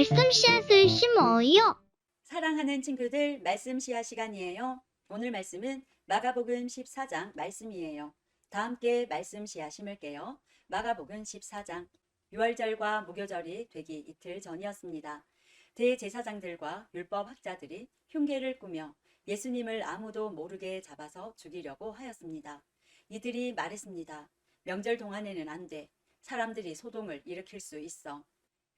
말씀 씨앗을 심어요. 사랑하는 친구들, 말씀 씨앗 시간이에요. 오늘 말씀은 마가복음 14장 말씀이에요. 다 함께 말씀 씨앗 심을게요. 마가복음 14장. 유월절과 무교절이 되기 이틀 전이었습니다. 대제사장들과 율법학자들이 흉계를 꾸며 예수님을 아무도 모르게 잡아서 죽이려고 하였습니다. 이들이 말했습니다. 명절 동안에는 안 돼. 사람들이 소동을 일으킬 수 있어.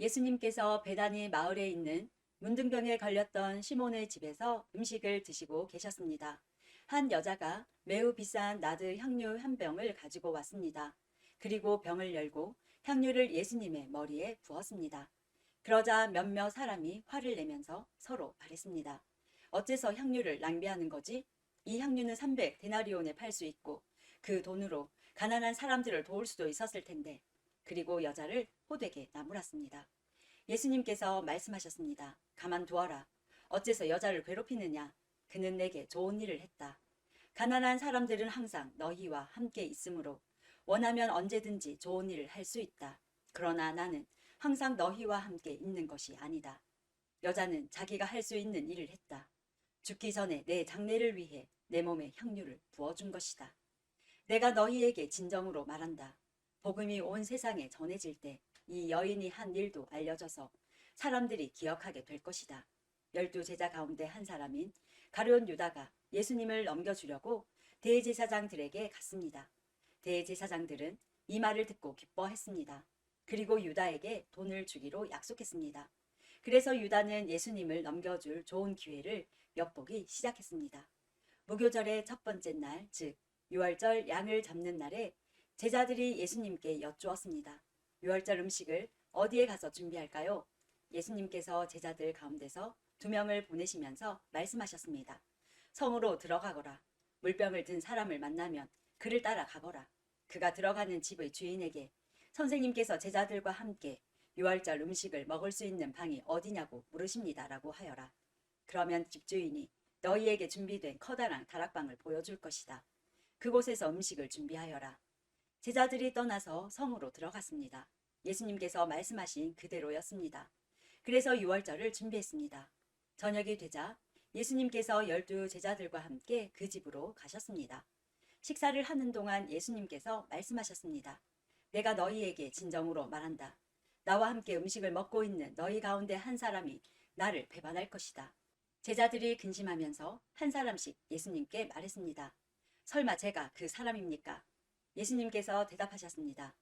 예수님께서 베다니 마을에 있는 문둥병에 걸렸던 시몬의 집에서 음식을 드시고 계셨습니다. 한 여자가 매우 비싼 나드 향유 한 병을 가지고 왔습니다. 그리고 병을 열고 향유를 예수님의 머리에 부었습니다. 그러자 몇몇 사람이 화를 내면서 서로 말했습니다. 어째서 향유를 낭비하는 거지? 이 향유는 300데나리온에 팔 수 있고 그 돈으로 가난한 사람들을 도울 수도 있었을 텐데. 그리고 여자를 호되게 나무랐습니다. 예수님께서 말씀하셨습니다. 가만두어라. 어째서 여자를 괴롭히느냐? 그는 내게 좋은 일을 했다. 가난한 사람들은 항상 너희와 함께 있으므로 원하면 언제든지 좋은 일을 할 수 있다. 그러나 나는 항상 너희와 함께 있는 것이 아니다. 여자는 자기가 할 수 있는 일을 했다. 죽기 전에 내 장례를 위해 내 몸에 향유를 부어준 것이다. 내가 너희에게 진정으로 말한다. 복음이 온 세상에 전해질 때 이 여인이 한 일도 알려져서 사람들이 기억하게 될 것이다. 12 제자 가운데 한 사람인 가룟 유다가 예수님을 넘겨주려고 대제사장들에게 갔습니다. 대제사장들은 이 말을 듣고 기뻐했습니다. 그리고 유다에게 돈을 주기로 약속했습니다. 그래서 유다는 예수님을 넘겨줄 좋은 기회를 엿보기 시작했습니다. 무교절의 첫 번째 날, 즉 유월절 양을 잡는 날에 제자들이 예수님께 여쭈었습니다. 유월절 음식을 어디에 가서 준비할까요? 예수님께서 제자들 가운데서 2명을 보내시면서 말씀하셨습니다. 성으로 들어가거라. 물병을 든 사람을 만나면 그를 따라 가거라. 그가 들어가는 집의 주인에게 선생님께서 제자들과 함께 유월절 음식을 먹을 수 있는 방이 어디냐고 물으십니다라고 하여라. 그러면 집주인이 너희에게 준비된 커다란 다락방을 보여줄 것이다. 그곳에서 음식을 준비하여라. 제자들이 떠나서 성으로 들어갔습니다. 예수님께서 말씀하신 그대로였습니다. 그래서 유월절을 준비했습니다. 저녁이 되자 예수님께서 12 제자들과 함께 그 집으로 가셨습니다. 식사를 하는 동안 예수님께서 말씀하셨습니다. 내가 너희에게 진정으로 말한다. 나와 함께 음식을 먹고 있는 너희 가운데 한 사람이 나를 배반할 것이다. 제자들이 근심하면서 한 사람씩 예수님께 말했습니다. 설마 제가 그 사람입니까? 예수님께서 대답하셨습니다.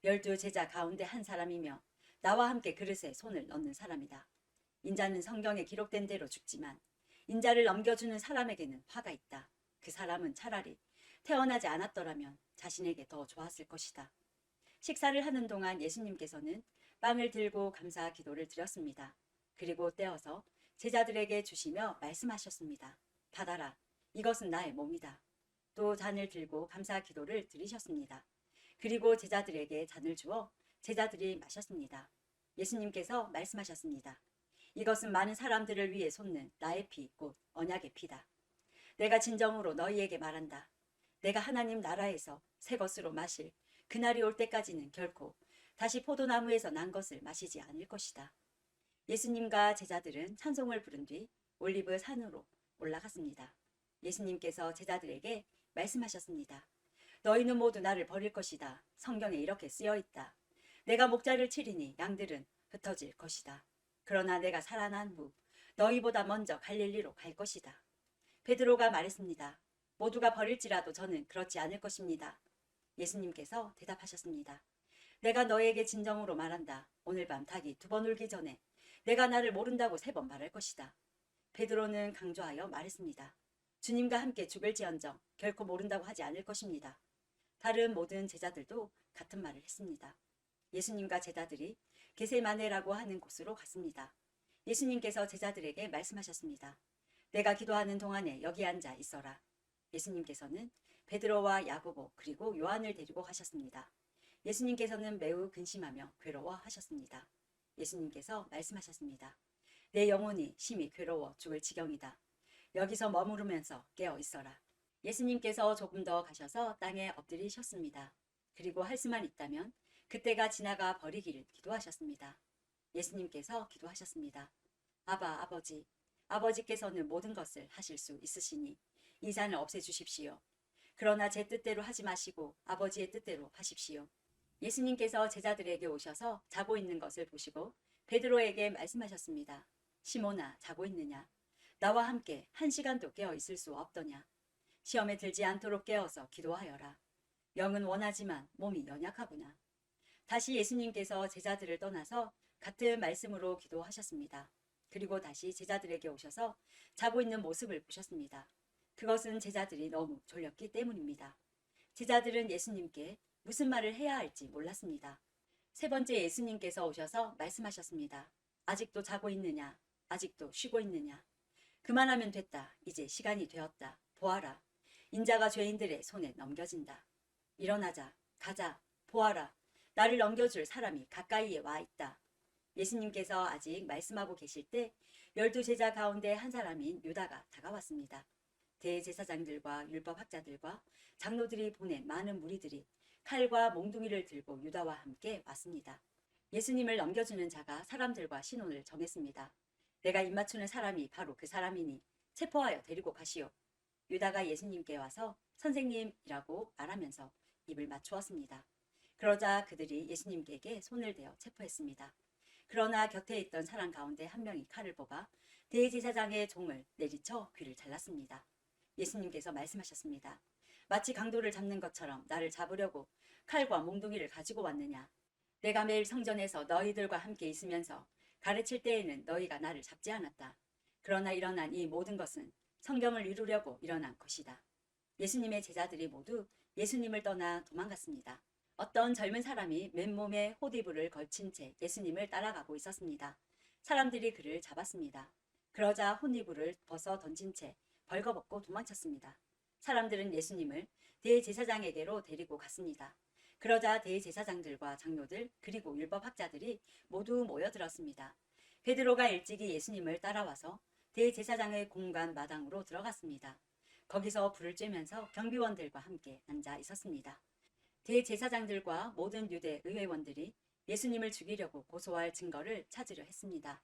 12 제자 가운데 한 사람이며 나와 함께 그릇에 손을 넣는 사람이다. 인자는 성경에 기록된 대로 죽지만 인자를 넘겨주는 사람에게는 화가 있다. 그 사람은 차라리 태어나지 않았더라면 자신에게 더 좋았을 것이다. 식사를 하는 동안 예수님께서는 빵을 들고 감사 기도를 드렸습니다. 그리고 떼어서 제자들에게 주시며 말씀하셨습니다. 받아라. 이것은 나의 몸이다. 또 잔을 들고 감사 기도를 드리셨습니다. 그리고 제자들에게 잔을 주어 제자들이 마셨습니다. 예수님께서 말씀하셨습니다. 이것은 많은 사람들을 위해 쏟는 나의 피, 곧 언약의 피다. 내가 진정으로 너희에게 말한다. 내가 하나님 나라에서 새 것으로 마실 그날이 올 때까지는 결코 다시 포도나무에서 난 것을 마시지 않을 것이다. 예수님과 제자들은 찬송을 부른 뒤 올리브 산으로 올라갔습니다. 예수님께서 제자들에게 말씀하셨습니다. 너희는 모두 나를 버릴 것이다. 성경에 이렇게 쓰여 있다. 내가 목자를 치리니 양들은 흩어질 것이다. 그러나 내가 살아난 후 너희보다 먼저 갈릴리로 갈 것이다. 베드로가 말했습니다. 모두가 버릴지라도 저는 그렇지 않을 것입니다. 예수님께서 대답하셨습니다. 내가 너에게 진정으로 말한다. 오늘 밤 닭이 2번 울기 전에 내가 나를 모른다고 3번 말할 것이다. 베드로는 강조하여 말했습니다. 주님과 함께 죽을지언정 결코 모른다고 하지 않을 것입니다. 다른 모든 제자들도 같은 말을 했습니다. 예수님과 제자들이 게세마네라고 하는 곳으로 갔습니다. 예수님께서 제자들에게 말씀하셨습니다. 내가 기도하는 동안에 여기 앉아 있어라. 예수님께서는 베드로와 야고보 그리고 요한을 데리고 가셨습니다. 예수님께서는 매우 근심하며 괴로워하셨습니다. 예수님께서 말씀하셨습니다. 내 영혼이 심히 괴로워 죽을 지경이다. 여기서 머무르면서 깨어 있어라. 예수님께서 조금 더 가셔서 땅에 엎드리셨습니다. 그리고 할 수만 있다면 그때가 지나가 버리기를 기도하셨습니다. 예수님께서 기도하셨습니다. 아바, 아버지, 아버지께서는 모든 것을 하실 수 있으시니 이 잔을 없애주십시오. 그러나 제 뜻대로 하지 마시고 아버지의 뜻대로 하십시오. 예수님께서 제자들에게 오셔서 자고 있는 것을 보시고 베드로에게 말씀하셨습니다. 시몬아, 자고 있느냐? 나와 함께 1시간도 깨어 있을 수 없더냐? 시험에 들지 않도록 깨어서 기도하여라. 영은 원하지만 몸이 연약하구나. 다시 예수님께서 제자들을 떠나서 같은 말씀으로 기도하셨습니다. 그리고 다시 제자들에게 오셔서 자고 있는 모습을 보셨습니다. 그것은 제자들이 너무 졸렸기 때문입니다. 제자들은 예수님께 무슨 말을 해야 할지 몰랐습니다. 세 번째 예수님께서 오셔서 말씀하셨습니다. 아직도 자고 있느냐? 아직도 쉬고 있느냐? 그만하면 됐다. 이제 시간이 되었다. 보아라. 인자가 죄인들의 손에 넘겨진다. 일어나자. 가자. 보아라. 나를 넘겨줄 사람이 가까이에 와 있다. 예수님께서 아직 말씀하고 계실 때 12제자 가운데 한 사람인 유다가 다가왔습니다. 대제사장들과 율법학자들과 장로들이 보낸 많은 무리들이 칼과 몽둥이를 들고 유다와 함께 왔습니다. 예수님을 넘겨주는 자가 사람들과 신원을 정했습니다. 내가 입맞추는 사람이 바로 그 사람이니 체포하여 데리고 가시오. 유다가 예수님께 와서 선생님이라고 말하면서 입을 맞추었습니다. 그러자 그들이 예수님께 손을 대어 체포했습니다. 그러나 곁에 있던 사람 가운데 한 명이 칼을 뽑아 대제사장의 종을 내리쳐 귀를 잘랐습니다. 예수님께서 말씀하셨습니다. 마치 강도를 잡는 것처럼 나를 잡으려고 칼과 몽둥이를 가지고 왔느냐? 내가 매일 성전에서 너희들과 함께 있으면서 가르칠 때에는 너희가 나를 잡지 않았다. 그러나 일어난 이 모든 것은 성경을 이루려고 일어난 것이다. 예수님의 제자들이 모두 예수님을 떠나 도망갔습니다. 어떤 젊은 사람이 맨몸에 호디부를 걸친 채 예수님을 따라가고 있었습니다. 사람들이 그를 잡았습니다. 그러자 호디부를 벗어 던진 채 벌거벗고 도망쳤습니다. 사람들은 예수님을 대제사장에게로 데리고 갔습니다. 그러자 대제사장들과 장로들 그리고 율법학자들이 모두 모여들었습니다. 베드로가 일찍이 예수님을 따라와서 대제사장의 공간 마당으로 들어갔습니다. 거기서 불을 쬐면서 경비원들과 함께 앉아 있었습니다. 대제사장들과 모든 유대 의회원들이 예수님을 죽이려고 고소할 증거를 찾으려 했습니다.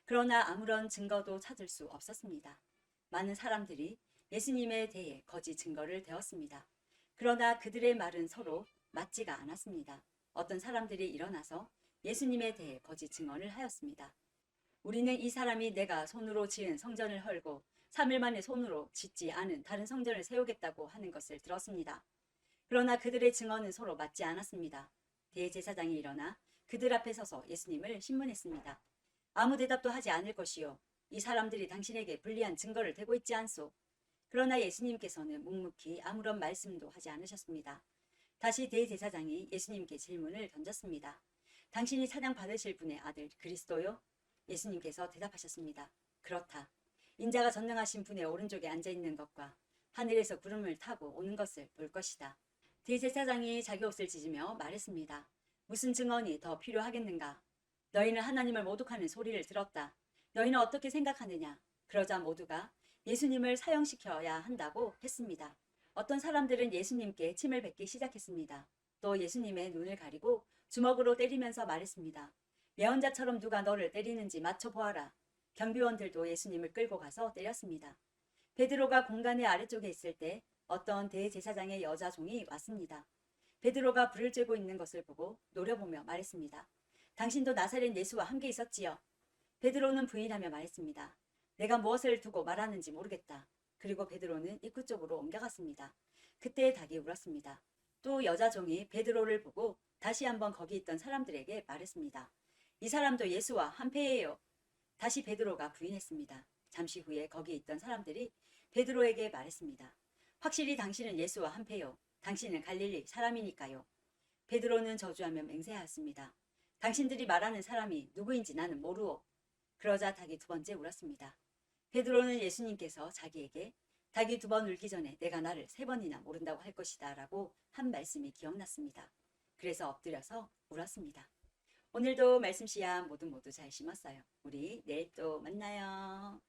그러나 아무런 증거도 찾을 수 없었습니다. 많은 사람들이 예수님에 대해 거짓 증거를 대었습니다. 그러나 그들의 말은 서로 맞지가 않았습니다. 어떤 사람들이 일어나서 예수님에 대해 거짓 증언을 하였습니다. 우리는 이 사람이 내가 손으로 지은 성전을 헐고 3일 만에 손으로 짓지 않은 다른 성전을 세우겠다고 하는 것을 들었습니다. 그러나 그들의 증언은 서로 맞지 않았습니다. 대제사장이 일어나 그들 앞에 서서 예수님을 신문했습니다. 아무 대답도 하지 않을 것이요. 이 사람들이 당신에게 불리한 증거를 대고 있지 않소. 그러나 예수님께서는 묵묵히 아무런 말씀도 하지 않으셨습니다. 다시 대제사장이 예수님께 질문을 던졌습니다. 당신이 찬양 받으실 분의 아들 그리스도요? 예수님께서 대답하셨습니다. 그렇다. 인자가 전능하신 분의 오른쪽에 앉아 있는 것과 하늘에서 구름을 타고 오는 것을 볼 것이다. 대제사장이 자기 옷을 찢으며 말했습니다. 무슨 증언이 더 필요하겠는가? 너희는 하나님을 모독하는 소리를 들었다. 너희는 어떻게 생각하느냐? 그러자 모두가 예수님을 사형시켜야 한다고 했습니다. 어떤 사람들은 예수님께 침을 뱉기 시작했습니다. 또 예수님의 눈을 가리고 주먹으로 때리면서 말했습니다. 예언자처럼 누가 너를 때리는지 맞춰보아라. 경비원들도 예수님을 끌고 가서 때렸습니다. 베드로가 공간의 아래쪽에 있을 때 어떤 대제사장의 여자 종이 왔습니다. 베드로가 불을 쬐고 있는 것을 보고 노려보며 말했습니다. 당신도 나사렛 예수와 함께 있었지요. 베드로는 부인하며 말했습니다. 내가 무엇을 두고 말하는지 모르겠다. 그리고 베드로는 입구 쪽으로 옮겨갔습니다. 그때 닭이 울었습니다. 또 여자 종이 베드로를 보고 다시 한번 거기 있던 사람들에게 말했습니다. 이 사람도 예수와 한패예요. 다시 베드로가 부인했습니다. 잠시 후에 거기 있던 사람들이 베드로에게 말했습니다. 확실히 당신은 예수와 한패요. 당신은 갈릴리 사람이니까요. 베드로는 저주하며 맹세하였습니다. 당신들이 말하는 사람이 누구인지 나는 모르오. 그러자 닭이 두 번째 울었습니다. 베드로는 예수님께서 자기에게 닭이 두 번 울기 전에 내가 나를 3번이나 모른다고 할 것이다 라고 한 말씀이 기억났습니다. 그래서 엎드려서 울었습니다. 오늘도 말씀 씨앗 모두 잘 심었어요. 우리 내일 또 만나요.